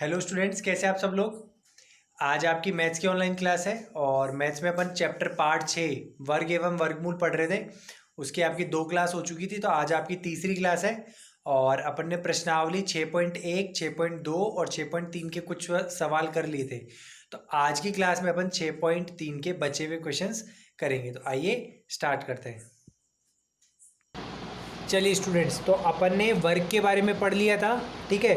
Hello students, कैसे आप सब लोग। आज आपकी मैथ्स की ऑनलाइन क्लास है और मैथ्स में अपन चैप्टर पार्ट 6 वर्ग एवं वर्गमूल पढ़ रहे थे। उसकी आपकी 2 क्लास हो चुकी थी, तो आज आपकी तीसरी क्लास है। और अपन ने प्रश्नावली 6.1, 6.2 और 6.3 के कुछ सवाल कर लिए थे। तो आज की क्लास में अपन 6.3 के बचे हुए क्वेश्चंस करेंगे। तो आइए स्टार्ट करते हैं। चलिए स्टूडेंट्स, तो अपन ने वर्ग के बारे में पढ़ लिया था, ठीक है।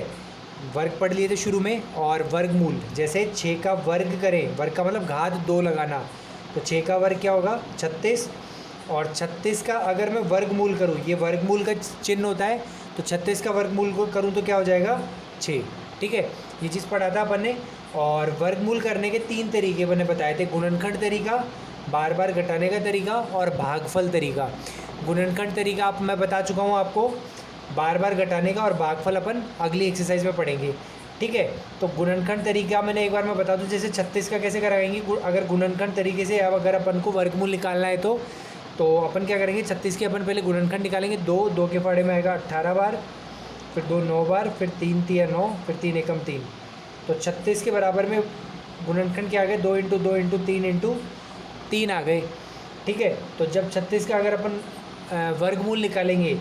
वर्ग पढ़ लिए थे शुरू में। और वर्गमूल, जैसे 6 का वर्ग करें, वर्ग का मतलब घात 2 लगाना, तो 6 का वर्ग क्या होगा 36। और 36 का अगर मैं वर्गमूल करूँ, ये वर्गमूल का चिन्ह होता है, तो 36 का वर्गमूल को करूँ तो क्या हो जाएगा 6, ठीक है। ये चीज़ पढ़ा था अपन ने। और वर्गमूल करने के 3 तरीके मैंने बताए थे, गुणनखंड तरीका, बार बार घटाने का तरीका और भागफल तरीका। गुणनखंड तरीका आप मैं बता चुका हूँ आपको, बार बार घटाने का और भागफल अपन अगली एक्सरसाइज में पढ़ेंगे, ठीक है। तो गुणनखंड तरीका मैंने एक बार मैं बता दूं, जैसे 36 का कैसे कराएंगे। अगर गुणनखंड तरीके से अब अगर अपन को वर्गमूल निकालना है तो अपन क्या करेंगे, 36 के अपन पहले गुणनखंड निकालेंगे। 2 के फाड़े में आएगा 18 बार, फिर 2 9 बार, फिर 3 3 9, फिर 3 एकम 3। तो 36 के बराबर में गुणनखंड क्या आ गए, 2 इंटू 2 इंटू 3 इंटू 3 आ गए, ठीक है। तो जब 36 का अगर अपन वर्गमूल निकालेंगे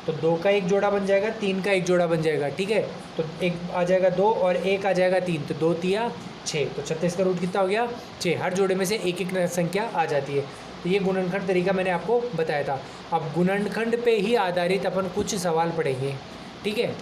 तो 2 का एक जोड़ा बन जाएगा, 3 का एक जोड़ा बन जाएगा, ठीक है। तो एक आ जाएगा 2 और एक आ जाएगा 3, तो 2 तिया 6। तो 36 का रूट कितना हो गया 6। हर जोड़े में से एक एक संख्या आ जाती है। तो ये गुणनखंड तरीका मैंने आपको बताया था। अब गुणनखंड पे ही आधारित अपन कुछ सवाल पढ़ेंगे, ठीक है।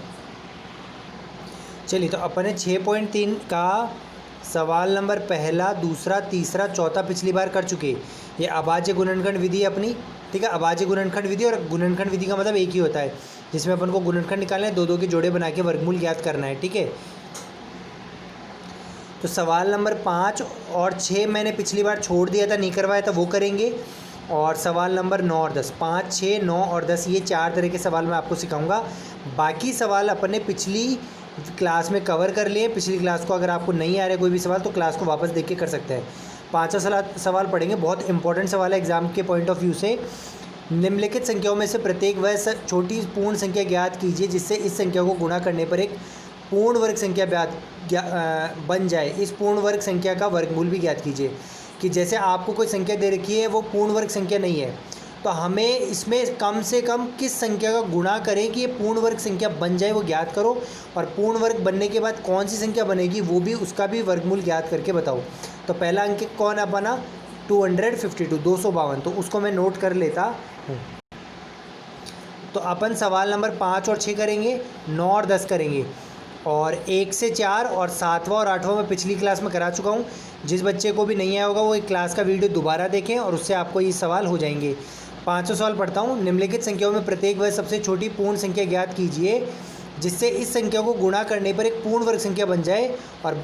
चलिए, तो अपन ने 6.3 का सवाल नंबर पहला, दूसरा, तीसरा, चौथा पिछली बार कर चुके। ये अभाज्य गुणनखंड विधि अपनी, ठीक है। अभाज्य गुणनखंड विधि और गुणनखंड विधि का मतलब एक ही होता है, जिसमें अपन को गुणनखंड निकालना है, 2 के जोड़े बना के वर्गमूल ज्ञात करना है, ठीक है। तो सवाल नंबर 5 और 6 मैंने पिछली बार छोड़ दिया था, नहीं करवाया था, वो करेंगे। और सवाल नंबर 9 और 10, 5, 6, 9 और 10, ये 4 तरह के सवाल मैं आपको सिखाऊंगा। बाकी सवाल अपन ने पिछली क्लास में कवर कर लिए। पिछली क्लास को अगर आपको नहीं आ रहा है कोई भी सवाल, तो क्लास को वापस देख के कर सकते हैं। 5वां सवाल पढ़ेंगे, बहुत इंपॉर्टेंट सवाल है एग्जाम के पॉइंट ऑफ व्यू से। निम्नलिखित संख्याओं में से प्रत्येक वह छोटी पूर्ण संख्या ज्ञात कीजिए जिससे इस संख्या को गुणा करने पर एक पूर्ण वर्ग संख्या बन जाए। इस पूर्ण वर्ग संख्या का वर्गमूल भी ज्ञात कीजिए। कि जैसे आपको कोई संख्या दे रखी है, वो पूर्ण वर्ग संख्या नहीं है, तो हमें इसमें कम से कम किस संख्या का गुणा करें कि ये पूर्ण वर्ग संख्या बन जाए, वो ज्ञात करो। और पूर्ण वर्ग बनने के बाद कौन सी संख्या बनेगी, वो भी, उसका भी वर्गमूल ज्ञात करके बताओ। तो पहला अंक कौन है अपना 252, 252, तो उसको मैं नोट कर लेता हूँ। तो अपन सवाल नंबर 5 और 6 करेंगे, 9 और 10 करेंगे। और 1 से 4 और 7वां और 8वां मैं पिछली क्लास में करा चुका हूँ। जिस बच्चे को भी नहीं आया होगा वो एक क्लास का वीडियो दोबारा देखें और उससे आपको ये सवाल हो जाएंगे। 5वां सवाल पढ़ता हूँ। निम्नलिखित संख्याओं में प्रत्येक वह सबसे छोटी पूर्ण संख्या ज्ञात कीजिए जिससे इस संख्या को गुणा करने पर एक पूर्ण वर्ग संख्या बन जाए और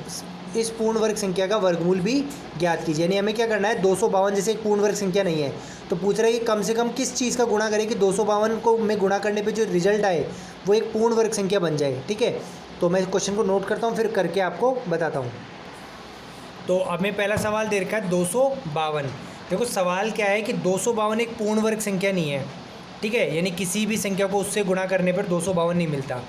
इस पूर्ण वर्ग संख्या का वर्गमूल भी ज्ञात कीजिए। यानी हमें क्या करना है, 252 जैसे एक पूर्ण वर्ग संख्या नहीं है, तो पूछ रहा है कि कम से कम किस चीज़ का गुणा करें कि 252 को में गुणा करने पे जो रिजल्ट आए वो एक पूर्ण वर्ग संख्या बन जाए, ठीक है। तो मैं क्वेश्चन को नोट करता हूँ, फिर करके आपको बताता हूँ। तो हमें पहला सवाल दे रखा है 252। देखो सवाल क्या है कि 252 एक पूर्ण वर्ग संख्या नहीं है, ठीक है। यानी किसी भी संख्या को उससे गुणा करने पर 252 नहीं मिलता।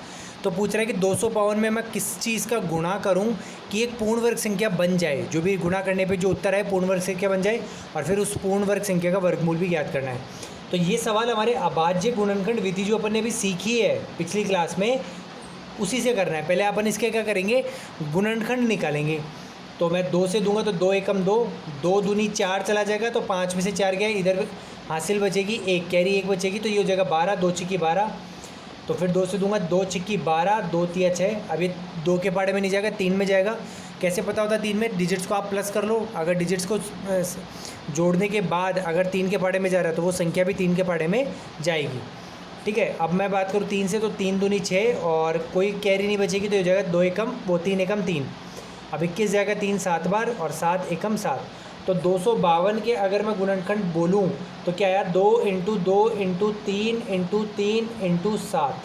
तो पूछ रहा है कि 252 में मैं किस चीज़ का गुणा करूं कि एक पूर्ण वर्ग संख्या बन जाए। जो भी गुणा करने पे जो उत्तर है पूर्ण वर्ग संख्या बन जाए, और फिर उस पूर्ण वर्ग संख्या का वर्गमूल भी ज्ञात करना है। तो ये सवाल हमारे अभाज्य गुणनखंड विधि जो अपन ने अभी सीखी है पिछली क्लास में, उसी से करना है। पहले अपन इसके क्या करेंगे, गुणनखंड निकालेंगे। तो मैं 2 से दूंगा तो 2 एकम 2, 2 दूनी 4 चला जाएगा, तो 5 में से 4 गया, इधर हासिल बचेगी 1, कैरी 1 बचेगी, तो ये हो जाएगा 12, 2 छिक्की 12। तो फिर 2 से दूंगा, 2 छिक्की 12, 2 तिया 6। अब ये 2 के पाड़े में नहीं जाएगा, 3 में जाएगा। कैसे पता होता है 3 में, डिजिट्स को आप प्लस कर लो। अगर डिजिट्स को जोड़ने के बाद अगर 3 के पाड़े में जा रहा है तो वो संख्या भी 3 के पाड़े में जाएगी, ठीक है। अब मैं बात करूँ 3 से, तो 3 दूनी 6 और कोई कैरी नहीं बचेगी, तो ये हो जाएगा 2 एकम 3 एकम 3। अब 21 जाएगा 3 7 बार और 7 एकम 7। तो 252 के अगर मैं गुणनखंड बोलूँ तो क्या आया, 2 इंटू 2 इंटू 3 इंटू 3 इंटू 7।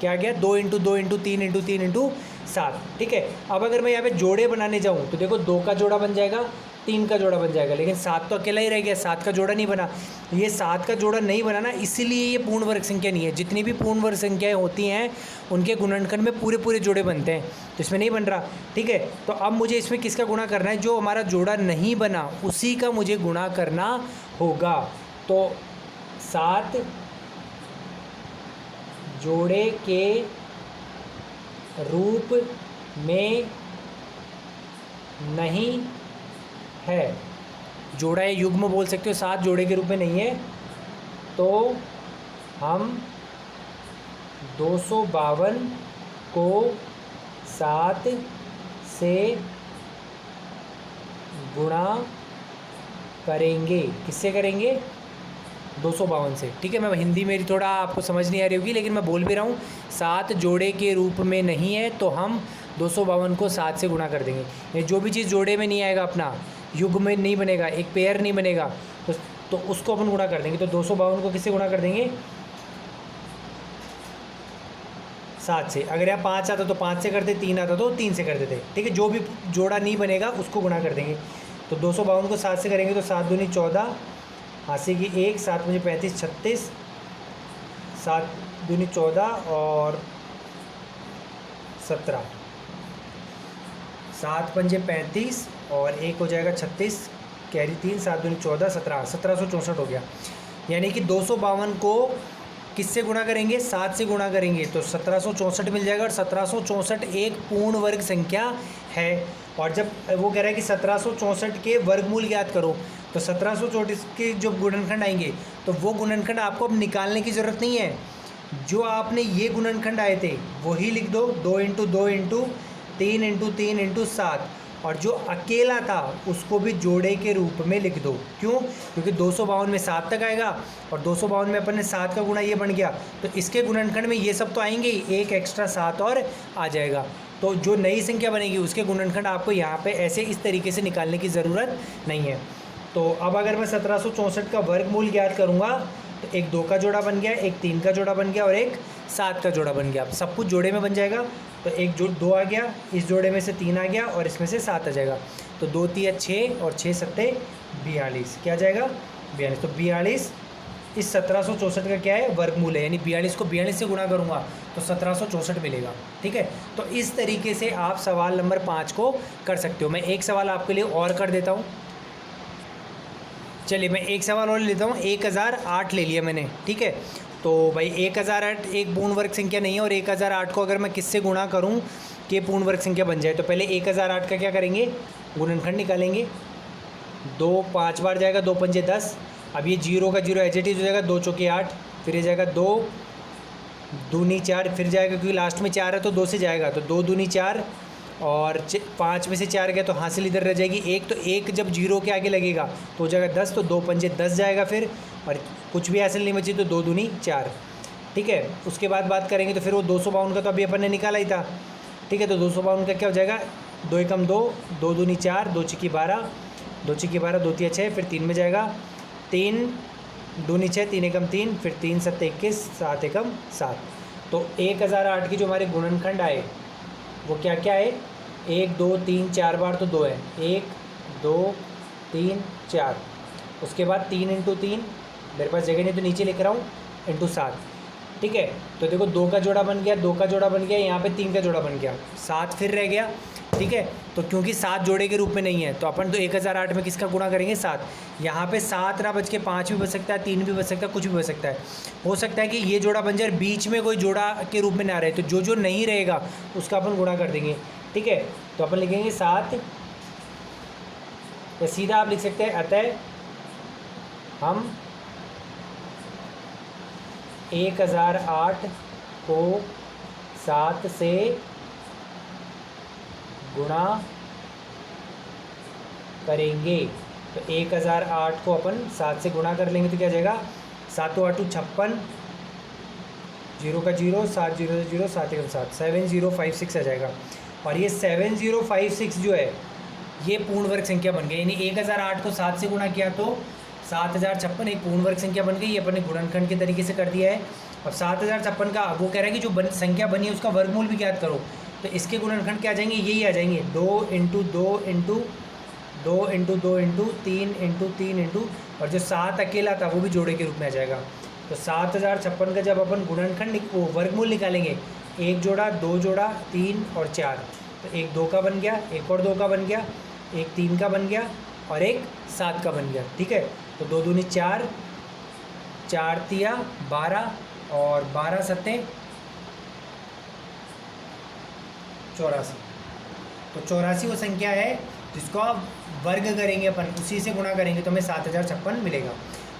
क्या गया, 2 इंटू 2 इंटू 3 इंटू 3 इंटू 7, ठीक है। अब अगर मैं यहाँ पे जोड़े बनाने जाऊँ तो देखो 2 का जोड़ा बन जाएगा, 3 का जोड़ा बन जाएगा, लेकिन 7 तो अकेला ही रह गया, 7 का जोड़ा नहीं बना। ये 7 का जोड़ा नहीं बना ना, इसीलिए ये पूर्ण वर्ग संख्या नहीं है। जितनी भी पूर्ण वर्ग संख्याएं होती हैं उनके गुणनखंड में पूरे पूरे जोड़े बनते हैं, तो इसमें नहीं बन रहा, ठीक है। तो अब मुझे इसमें किसका गुणा करना है, जो हमारा जोड़ा नहीं बना उसी का मुझे गुणा करना होगा। तो 7 जोड़े के रूप में नहीं है, जोड़ा या युग्म बोल सकते हो, 7 जोड़े के रूप में नहीं है, तो हम 252 को 7 से गुणा करेंगे। किससे करेंगे, 252 से, ठीक है। मैं हिंदी मेरी थोड़ा आपको समझ नहीं आ रही होगी, लेकिन मैं बोल भी रहा हूँ। 7 जोड़े के रूप में नहीं है तो हम 252 को 7 से गुणा कर देंगे। ये जो भी चीज़ जोड़े में नहीं आएगा, अपना युग में नहीं बनेगा, एक पेयर नहीं बनेगा, तो उसको अपन गुणा कर देंगे। तो 252 को किससे गुणा कर देंगे, 7 से। अगर यहाँ 5 आता तो 5 से करते, 3 आता तो 3 से कर देते, ठीक है। जो भी जोड़ा नहीं बनेगा उसको गुणा कर देंगे। तो 252 को 7 से करेंगे तो 7 दूनी 14, हाथे की 1, 7 मुझे 35, 36, 7 दूनी 14 और 17, 7 पंजे 35 और 1 हो जाएगा 36, कैरी 3, 7 दूनी 14, 17, 1764 हो गया। यानी कि 252 को किससे गुणा करेंगे, 7 से गुणा करेंगे तो 1764 मिल जाएगा। और 1764 एक पूर्ण वर्ग संख्या है। और जब वो कह रहा है कि 1764 के वर्गमूल ज्ञात करो, तो 1764 के जो गुणनखंड आएंगे तो वो गुणनखंड आपको अब निकालने की ज़रूरत नहीं है। जो आपने ये गुणनखंड आए थे वही लिख दो, 2 × 2 × 3 × 3 × 7, और जो अकेला था उसको भी जोड़े के रूप में लिख दो। क्यों, क्योंकि 252 में 7 तक आएगा और 252 में अपन ने 7 का गुणा ये बन गया, तो इसके गुणनखंड में ये सब तो आएंगे ही, एक एक्स्ट्रा 7 और आ जाएगा। तो जो नई संख्या बनेगी उसके गुणनखंड आपको यहाँ पे ऐसे इस तरीके से निकालने की ज़रूरत नहीं है। तो अब अगर मैं 1764 का वर्गमूल ज्ञात करूँगा तो एक 2 का जोड़ा बन गया, एक 3 का जोड़ा बन गया और एक 7 का जोड़ा बन गया। सब कुछ जोड़े में बन जाएगा। तो एक 2 आ गया, इस जोड़े में से 3 आ गया और इसमें से 7 आ जाएगा। तो 2 3 6 और 6 7 42, क्या आ जाएगा, 42। तो 42 इस 1764 का क्या है, वर्गमूल है। यानी 42 को 42 से गुणा करूँगा तो 1764 मिलेगा, ठीक है। तो इस तरीके से आप सवाल नंबर 5 को कर सकते हो। मैं एक सवाल आपके लिए और कर देता हूँ। चलिए मैं एक सवाल और लेता हूँ। 1008 ले लिया मैंने, ठीक है। तो भाई 1008 एक पूर्ण वर्ग संख्या नहीं है, और 1008 को अगर मैं किससे गुणा करूँ कि पूर्ण वर्ग संख्या बन जाए, तो पहले 1008 का क्या करेंगे, गुणनखंड निकालेंगे। 2 5 बार जाएगा, 2 पंजे 10। अब ये 0 का 0 एज इट इज हो जाएगा, 2 चौके 8, फिर ये जाएगा 2 दूनी 4, फिर जाएगा क्योंकि लास्ट में 4 है तो 2 से जाएगा, तो 2 दूनी 4 और 5 में से 4 गया तो हासिल इधर रह जाएगी 1। तो 1 जब 0 के आगे लगेगा तो हो जाएगा 10, तो 2 पंजे 10 जाएगा फिर, और कुछ भी हासिल नहीं बची तो 2 दूनी 4, ठीक है। उसके बाद बात करेंगे तो फिर वो 252 का तो अभी अपन ने निकाला ही था, ठीक है। तो 252 का क्या हो जाएगा, 2 एकम 2, 2 दूनी 4, 2 छिकी 12, 2 छिकी 12, 2 तिया 6, फिर 3 में जाएगा, 3 दूनी 6, 3 एकम 3, फिर 3 7 21, 7 एकम 7। तो 1008 की जो हमारे गुणनखंड आए वो क्या क्या है, 1 2 3 4 बार तो 2 है, 1 2 3 4। उसके बाद 3 × 3, मेरे पास जगह नहीं तो नीचे लिख रहा हूँ, × 7, ठीक है। तो देखो 2 का जोड़ा बन गया, 2 का जोड़ा बन गया, यहाँ पे 3 का जोड़ा बन गया, 7 फिर रह गया, ठीक है। तो क्योंकि 7 जोड़े के रूप में नहीं है तो अपन तो 1008 में किसका गुणा करेंगे, 7। यहाँ पे 7 ना बच के 5 भी बच सकता है, 3 भी बच सकता है, कुछ भी बच सकता है। हो सकता है कि ये जोड़ा बन जाए, बीच में कोई जोड़ा के रूप में ना रहे, तो जो जो नहीं रहेगा उसका अपन गुणा कर देंगे, ठीक है। तो अपन लिखेंगे 7, या सीधा आप लिख सकते हैं अतः हम 1008 को 7 से गुणा करेंगे। तो 1008 को अपन 7 से गुणा कर लेंगे तो क्या जाएगा, 7 8 56, 0 का 0, 7 0 0, 7 1 7, 7056 आ जाएगा। और ये 7056 जो है ये पूर्ण वर्ग संख्या बन गई। यानी 1008 को 7 से गुणा किया तो 7056 एक पूर्ण वर्ग संख्या बन गई। ये अपन ने गुणनखंड के तरीके से कर दिया है। अब 7056 का वो कह रहा है कि जो संख्या बनी है उसका वर्गमूल भी ज्ञात करो। तो तो इसके गुणनखंड क्या आ जाएंगे, यही आ जाएंगे 2 into 2 into 2 into 2 into 3 into 3 into, और जो 7 अकेला था वो भी जोड़े के रूप में आ जाएगा। तो 7056 का जब अपन गुणनखंड वो वर्गमूल निकालेंगे, 1 जोड़ा 2 जोड़ा 3 और 4, तो एक 2 का बन गया, एक और 2 का बन गया, एक 3 का बन गया और एक 7 का बन गया। ठीक है, तो 2 दूनी 4, 4 तिया 12 और 12 सत्ते 84। तो 84 वो संख्या है जिसको आप वर्ग करेंगे अपन, उसी से गुणा करेंगे तो हमें 7056 मिलेगा।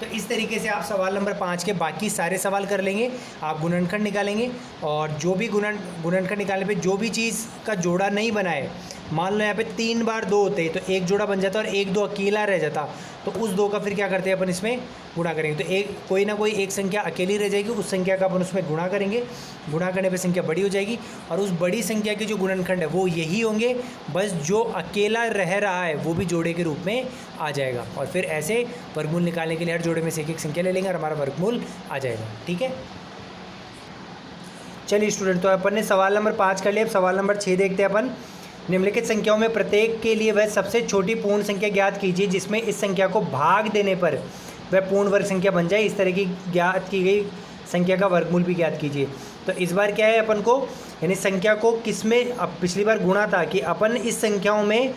तो इस तरीके से आप सवाल नंबर 5 के बाकी सारे सवाल कर लेंगे। आप गुणनखंड निकालेंगे और जो भी गुणनखंड निकालने पे जो भी चीज़ का जोड़ा नहीं बना है, मान लो यहाँ पे 3 बार 2 होते तो एक जोड़ा बन जाता और एक 2 अकेला रह जाता, तो उस 2 का फिर क्या करते हैं अपन इसमें गुणा करेंगे। तो एक कोई ना कोई एक संख्या अकेली रह जाएगी, उस संख्या का अपन उसमें गुणा करेंगे, गुणा करने पे संख्या बड़ी हो जाएगी और उस बड़ी संख्या के जो गुणनखंड है वो यही होंगे, बस जो अकेला रह रहा है वो भी जोड़े के रूप में आ जाएगा। और फिर ऐसे वर्गमूल निकालने के लिए हर जोड़े में से एक एक संख्या ले लेंगे और हमारा वर्गमूल आ जाएगा। ठीक है, चलिए स्टूडेंट, तो अपन ने सवाल नंबर 5 कर लिया। अब सवाल नंबर 6 देखते हैं अपन। निम्नलिखित संख्याओं में प्रत्येक के लिए वह सबसे छोटी पूर्ण संख्या ज्ञात कीजिए जिसमें इस संख्या को भाग देने पर वह पूर्ण वर्ग संख्या बन जाए। इस तरह की ज्ञात की गई संख्या का वर्गमूल भी ज्ञात कीजिए। तो इस बार क्या है अपन को, यानी संख्या को किस में, अब पिछली बार गुणा था कि अपन इस संख्याओं में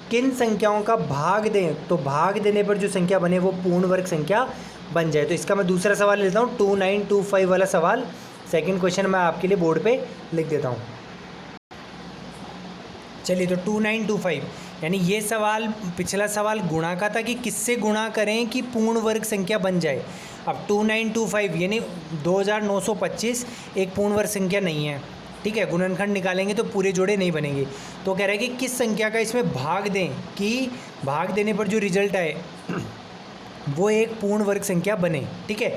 किन संख्याओं का भाग दें, तो भाग देने पर जो संख्या बने वो पूर्ण वर्ग संख्या बन जाए। तो इसका मैं दूसरा सवाल लेता हूँ, 2925 वाला सवाल। सेकंड क्वेश्चन मैं आपके लिए बोर्ड पे लिख देता हूँ। चलिए, तो 2925 यानी ये सवाल, पिछला सवाल गुणा का था कि किससे गुणा करें कि पूर्ण वर्ग संख्या बन जाए। अब 2925 यानी 2925 एक पूर्ण वर्ग संख्या नहीं है। ठीक है, गुणनखंड निकालेंगे तो पूरे जोड़े नहीं बनेंगे। तो कह रहा है कि किस संख्या का इसमें भाग दें कि भाग देने पर जो रिजल्ट आए वो एक पूर्ण वर्ग संख्या बने। ठीक है,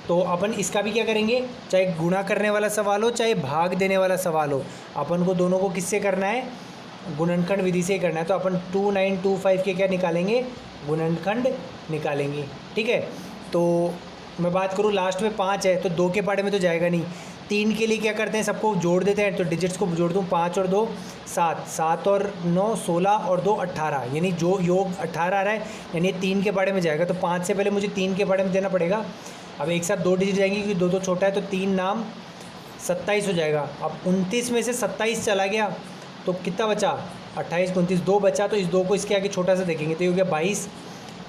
तो अपन इसका भी क्या करेंगे, चाहे गुणा करने वाला सवाल हो चाहे भाग देने वाला सवाल हो, अपन को दोनों को किससे करना है, गुणनखंड विधि से करना है। तो अपन 2925 के क्या निकालेंगे, गुणनखंड निकालेंगे। ठीक है, तो मैं बात करूँ लास्ट में 5 है तो 2 के पाड़े में तो जाएगा नहीं। 3 के लिए क्या करते हैं, सबको जोड़ देते हैं। तो डिजिट्स को जोड़ दूँ, 5 और 2 7, 7 और 9 16 और 2 18, यानी जो योग 18 आ रहा है, यानी 3 के पाड़े में जाएगा। तो 5 से पहले मुझे 3 के पाड़े में देना पड़ेगा। अब एक साथ 2 डिजिट जाएंगे क्योंकि 2 तो छोटा है, तो 3 नाम 27 हो जाएगा। अब 29 में से 27 चला गया तो कितना बचा, 28 29, 2 बचा। तो इस 2 को इसके आगे छोटा सा देखेंगे तो ये हो गया 22।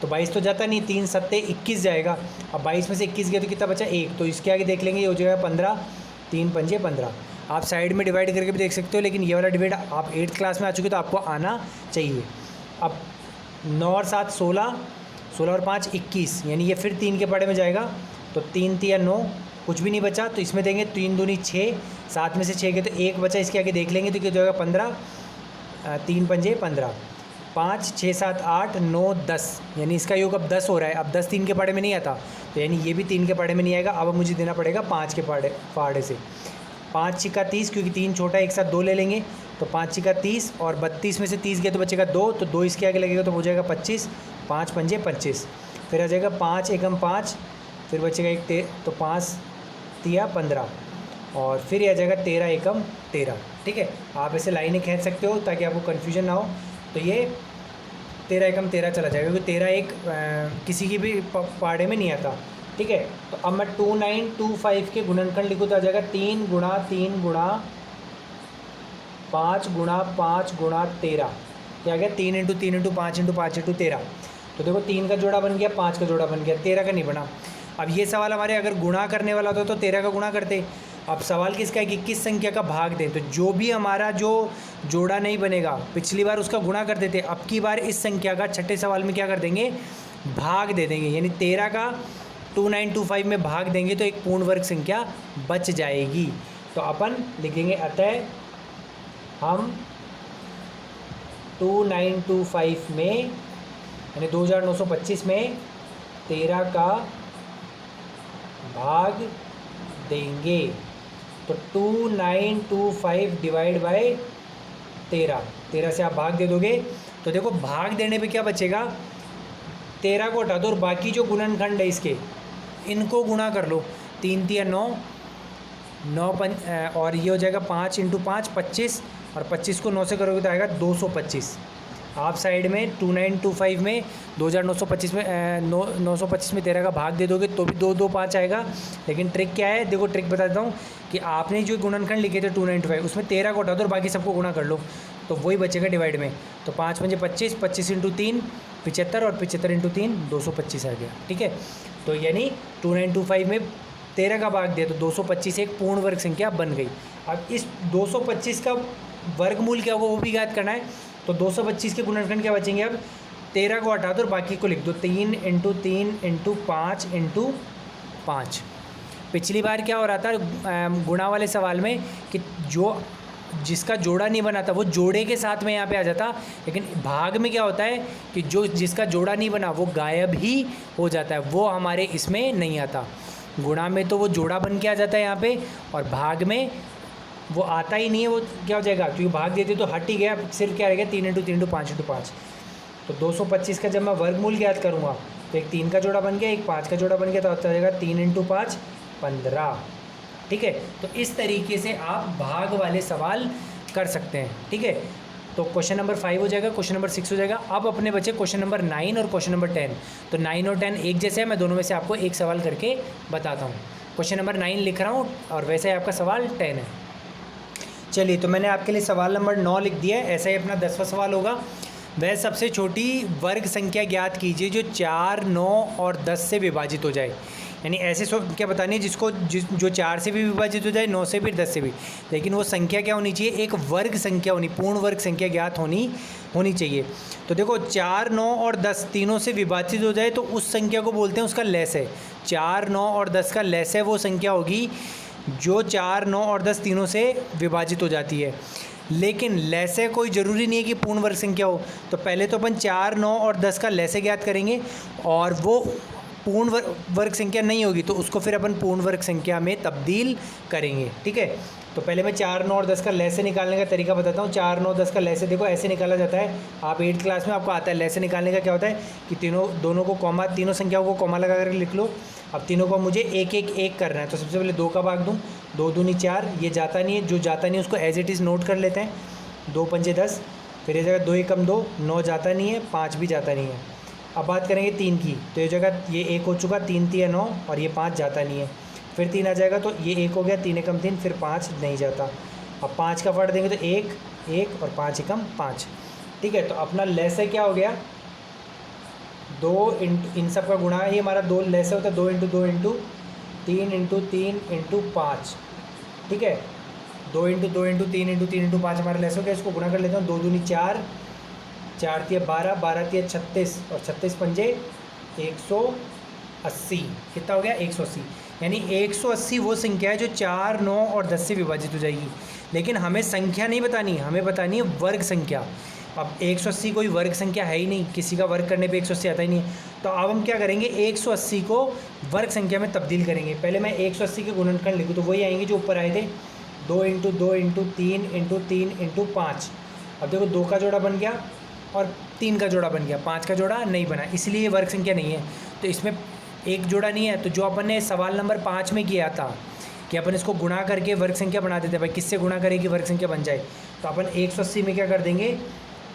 तो 22 तो जाता नहीं, 3 सत्ते 21 जाएगा। अब 22 में से 21 गया तो कितना बचा, 1। तो इसके आगे देख लेंगे, ये हो जाएगा 15, 3 पंजे 15। आप साइड में डिवाइड करके भी देख सकते हो, लेकिन ये वाला डिवाइड आप 8th क्लास में आ चुके तो आपको आना चाहिए। अब 9 और 7 16, 16 और 5 21, यानी ये फिर 3 के पाड़े में जाएगा। तो 3 3 9, कुछ भी नहीं बचा। तो इसमें देंगे 3 दूनी 6, 7 में से 6 के तो 1 बचा, इसके आगे देख लेंगे तो क्या जाएगा 15, 3 पंजे 15, 5 6 7 8 9 10, यानी इसका योग अब 10 हो रहा है। अब 10 3 के पाड़े में नहीं आता, तो यानी ये भी 3 के पाड़े में नहीं आएगा। अब मुझे देना पड़ेगा 5 के पाड़े से। 5 छिक्का 30, क्योंकि 3 छोटा है, एक साथ 2 ले लेंगे। तो 5 छिक्का 30 और 32 में से 30 गया तो बचेगा 2, तो 2 इसके आगे लगेगा तो हो जाएगा 25, 5 पंजे 25। फिर आ जाएगा 5 एकम 5, फिर बचेगा एक तो 5 तिया 15, और फिर ये आ जाएगा 13 एकम 13। ठीक है, आप ऐसे लाइनें खींच सकते हो ताकि आपको कन्फ्यूजन ना हो। तो ये 13 एकम 13 चला जाएगा, क्योंकि 13 एक किसी की भी पाड़े में नहीं आता। ठीक है, तो अब मैं 2925 के गुणनखंड लिखूँ तो आ जाएगा 3 गुणा 3 गुणा 5 गुणा 5 गुणा 13। क्या गया, 3 इंटू 3 इंटू 5 इंटू 5 इंटू 13। तो देखो 3 का जोड़ा बन गया, 5 का जोड़ा बन गया, 13 का नहीं बना। अब ये सवाल हमारे अगर गुणा करने वाला होता तो 13 का गुणा करते। अब सवाल किसका है कि किस संख्या का भाग दें, तो जो भी हमारा जो जोड़ा नहीं बनेगा, पिछली बार उसका गुणा कर देते, अब की बार इस संख्या का छठे सवाल में क्या कर देंगे, भाग दे देंगे। यानी 13 का 2925 में भाग देंगे तो एक पूर्ण वर्ग संख्या बच जाएगी। तो अपन लिखेंगे, अतः हम 2925 में यानी 2925 में 13 का भाग देंगे। तो 2925 डिवाइड बाय 13 से आप भाग दे दोगे तो देखो भाग देने पे क्या बचेगा, 13 को हटा दो और बाकी जो गुणनखंड है इसके, इनको गुणा कर लो। 3 तिया 9, और ये हो जाएगा 5 × 5 25, और 25 को 9 से करोगे तो आएगा 225। आप साइड में 2925 में 2925 में 925 में 13 का भाग दे दोगे तो भी 225 आएगा। लेकिन ट्रिक क्या है, देखो ट्रिक बता देता हूँ कि आपने जो गुणनखंड लिखे थे 295, उसमें 13 को हटा दो और बाकी सबको गुणा कर लो, तो वही बचेगा डिवाइड में। तो 5 × 25, 25 × 3 75, और 75 × 3 225 आ गया। ठीक है, तो यानी 2925 में 13 का भाग दिया तो 225 एक पूर्ण वर्ग संख्या बन गई। अब इस 225 का वर्गमूल क्या होगा वो भी ज्ञात करना है। तो 225 के गुणनखंड क्या बचेंगे, अब 13 को हटा दो और बाकी को लिख दो, 3 × 3 × 5 × 5। पिछली बार क्या हो रहा था गुणा वाले सवाल में कि जिसका जोड़ा नहीं बना था वो जोड़े के साथ में यहाँ पे आ जाता, लेकिन भाग में क्या होता है कि जिसका जोड़ा नहीं बना वो गायब ही हो जाता है, वो हमारे इसमें नहीं आता। गुणा में तो वो जोड़ा बन के आ जाता है यहाँ पे, और भाग में वो आता ही नहीं है। वो क्या हो जाएगा, क्योंकि भाग देते तो हट ही गया, सिर्फ क्या रहेगा 3 × 3 × 5 × 5। तो 225 का जब मैं वर्गमूल ज्ञात करूँगा तो एक 3 का जोड़ा बन गया, एक 5 का जोड़ा बन गया, तो आता जाएगा 3 × 5 15। ठीक है, तो इस तरीके से आप भाग वाले सवाल कर सकते हैं। ठीक है, तो क्वेश्चन नंबर 5 हो जाएगा, क्वेश्चन नंबर 6 हो जाएगा। अब अपने बचे क्वेश्चन नंबर 9 और क्वेश्चन नंबर 10। तो 9 और 10 एक जैसे है, मैं दोनों में से आपको एक सवाल करके बताता हूँ। क्वेश्चन नंबर 9 लिख रहा हूँ और वैसे ही आपका सवाल 10 है। चलिए, तो मैंने आपके लिए सवाल नंबर 9 लिख दिया है। ऐसा ही अपना 10वां सवाल होगा। वह सबसे छोटी वर्ग संख्या ज्ञात कीजिए जो 4, 9 और 10 से विभाजित हो जाए। यानी ऐसे संख्या बतानी है जो 4 से भी विभाजित हो जाए, 9 से भी, 10 से भी, लेकिन वो संख्या क्या होनी चाहिए, एक वर्ग संख्या होनी, पूर्ण वर्ग संख्या ज्ञात होनी चाहिए। तो देखो 4, 9 और 10 तीनों से विभाजित हो जाए तो उस संख्या को बोलते हैं उसका लैस। 4, 9 और 10 का लैस वो संख्या होगी जो 4, 9 और 10 तीनों से विभाजित हो जाती है। लेकिन लैसे कोई ज़रूरी नहीं है कि पूर्ण वर्ग संख्या हो। तो पहले तो अपन 4, 9 और 10 का लैसे ज्ञात करेंगे, और वो पूर्ण वर्ग संख्या नहीं होगी तो उसको फिर अपन पूर्ण वर्ग संख्या में तब्दील करेंगे। ठीक है, तो पहले मैं 4, 9 और 10 का लैसे निकालने का तरीका बताता हूँ। 4, 9, 10 का लैसे देखो ऐसे निकाला जाता है। आप 8th क्लास में आपको आता है लैसे निकालने का। क्या होता है कि दोनों को कॉमा, तीनों संख्याओं को कॉमा लगा करके लिख लो। अब तीनों को मुझे एक एक एक करना है, तो सबसे पहले 2 का भाग दूँ, 2 दूनी 4, ये जाता नहीं है, जो जाता नहीं है उसको एज इट इज़ नोट कर लेते हैं। 2 पंजे 10, फिर ये जगह 2 एकम 2, 9 जाता नहीं है, 5 भी जाता नहीं है। अब बात करेंगे 3 की, तो ये जगह ये 1 हो चुका, 3 3 9, और ये 5 जाता नहीं है। फिर 3 आ जाएगा तो ये 1 हो गया, 3 एकम 3, फिर 5 नहीं जाता। अब 5 का फट देंगे तो 1 1 और 5 एकम 5। ठीक है, तो अपना लैसे क्या हो गया, 2 इन सब का गुणा, ये हमारा 2 लैसे होता है, 2 × 2 × 3 × 3 × 5। ठीक है, 2 × 2 × 3 × 3 × 5 हमारा लैसे हो गया। इसको गुणा कर लेता हूँ, 2 दूनी 4, 4 तिया 12, 12 तिया 36, और 36 पंजे 180। कितना हो गया, 180। यानी 180 वो संख्या है जो 4, 9 और 10 से विभाजित हो जाएगी। लेकिन हमें संख्या नहीं बतानी, हमें बतानी है वर्ग संख्या। अब 180 कोई वर्ग संख्या है ही नहीं, किसी का वर्ग करने पे 180 आता ही नहीं। तो अब हम क्या करेंगे, 180 को वर्ग संख्या में तब्दील करेंगे। पहले मैं 180 के गुणनखंड लिखूँ तो वही आएंगे जो ऊपर आए थे, 2 × 2 × 3 × 3 × 5। अब देखो 2 का जोड़ा बन गया और 3 का जोड़ा बन गया, 5 का जोड़ा नहीं बना, इसलिए ये वर्ग संख्या नहीं है। तो इसमें एक जोड़ा नहीं है। तो जो अपन ने सवाल नंबर 5 में किया था कि अपन इसको गुणा करके वर्ग संख्या बना देते, भाई किससे गुणा करें कि वर्ग संख्या बन जाए, तो अपन 180 में क्या कर देंगे,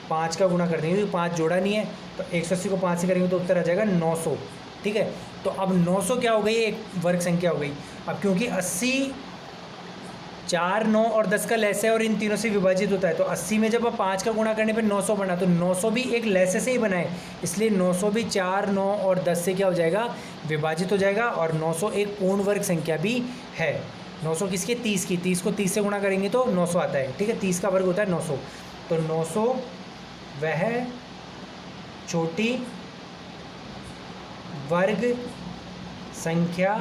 5 का गुणा कर देंगे, क्योंकि 5 जोड़ा नहीं है। तो 180 को 5 से करेंगे तो उत्तर आ जाएगा 900। ठीक है, तो अब 900 क्या हो गई, एक वर्ग संख्या हो गई। अब क्योंकि 80 4, 9 और 10 का लैस है और इन तीनों से विभाजित होता है, तो 80 में जब आप 5 का गुणा करने पर 900 बना, तो 900 भी एक लैसे से ही बना है, इसलिए 900 भी 4, 9 और 10 से क्या हो जाएगा, विभाजित हो जाएगा। और 900 एक पूर्ण वर्ग संख्या भी है। 900 किसकी, 30 की, 30 को 30 से गुणा करेंगे तो 900 आता है। ठीक है, 30 का वर्ग होता है 900। तो 900 वह छोटी वर्ग संख्या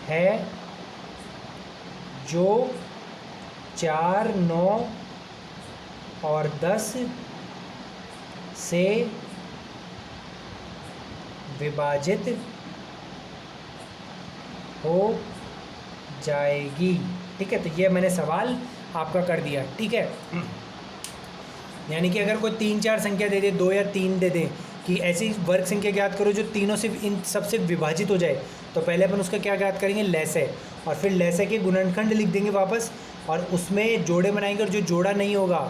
है जो 4, 9 और 10 से विभाजित हो जाएगी। ठीक है, तो ये मैंने सवाल आपका कर दिया। ठीक है, यानी कि अगर कोई 3, 4 संख्या दे दे, 2 या 3 दे दे कि ऐसी वर्ग संख्या ज्ञात करो जो तीनों से इन सबसे विभाजित हो जाए, तो पहले अपन उसका क्या ज्ञात करेंगे, लैसे, और फिर लैसे के गुणनखंड लिख देंगे वापस, और उसमें जोड़े बनाएंगे, और जो जोड़ा नहीं होगा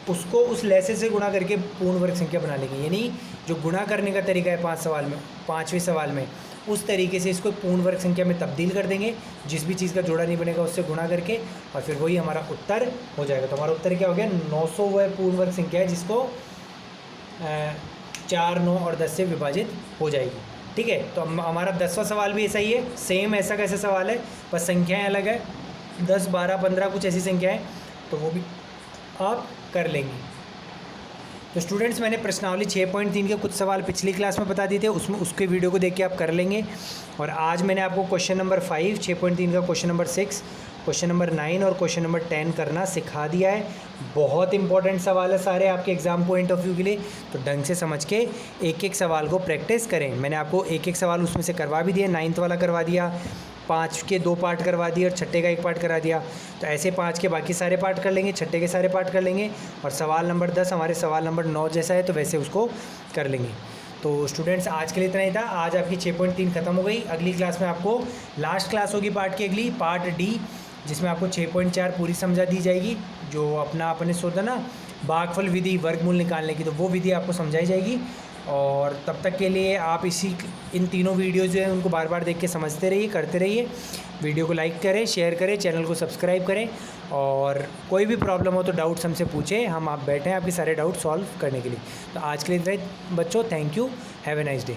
उसको उस लैसे से गुणा करके पूर्ण वर्ग संख्या बना लेंगे। यानी जो गुणा करने का तरीका है 5वें सवाल में, उस तरीके से इसको पूर्ण वर्ग संख्या में तब्दील कर देंगे, जिस भी चीज़ का जोड़ा नहीं बनेगा उससे गुणा करके, और फिर वही हमारा उत्तर हो जाएगा। तो हमारा उत्तर क्या हो गया, 900 वह पूर्ण वर्ग संख्या है जिसको 4, 9 और 10 से विभाजित हो जाएगी। ठीक है, तो हमारा 10वां सवाल भी ऐसा ही है, सेम ऐसा कैसा सवाल है, बस संख्याएँ अलग है, 10, 12, 15 कुछ ऐसी संख्या है, तो वो भी आप कर लेंगे। तो स्टूडेंट्स, मैंने प्रश्नावली 6.3 के कुछ सवाल पिछली क्लास में बता दिए थे, उसमें उसके वीडियो को देख के आप कर लेंगे। और आज मैंने आपको क्वेश्चन नंबर 5, 6.3 का क्वेश्चन नंबर 6, क्वेश्चन नंबर 9 और क्वेश्चन नंबर 10 करना सिखा दिया है। बहुत इंपॉर्टेंट सवाल है सारे आपके एग्ज़ाम पॉइंट ऑफ व्यू के लिए, तो ढंग से समझ के एक एक सवाल को प्रैक्टिस करें। मैंने आपको एक एक सवाल उसमें से करवा भी दिया, 9th वाला करवा दिया, 5 के 2 पार्ट करवा दिए और छठे का 1 पार्ट करा दिया। तो ऐसे 5 के बाकी सारे पार्ट कर लेंगे, छठे के सारे पार्ट कर लेंगे, और सवाल नंबर 10 हमारे सवाल नंबर 9 जैसा है, तो वैसे उसको कर लेंगे। तो स्टूडेंट्स, आज के लिए इतना ही था। आज आपकी 6.3 खत्म हो गई। अगली क्लास में आपको लास्ट क्लास होगी पार्ट की, अगली पार्ट डी, जिसमें आपको 6.4 पूरी समझा दी जाएगी। जो अपने सोचा ना भागफल विधि, वर्गमूल निकालने की, तो वो विधि आपको समझाई जाएगी। और तब तक के लिए आप इन तीनों वीडियोज़ जो हैं उनको बार बार देख के समझते रहिए, करते रहिए। वीडियो को लाइक करें, शेयर करें, चैनल को सब्सक्राइब करें, और कोई भी प्रॉब्लम हो तो डाउट्स हमसे पूछें, हम आप बैठे हैं आपके सारे डाउट सॉल्व करने के लिए। तो आज के लिए बच्चों, thank you, have a nice day.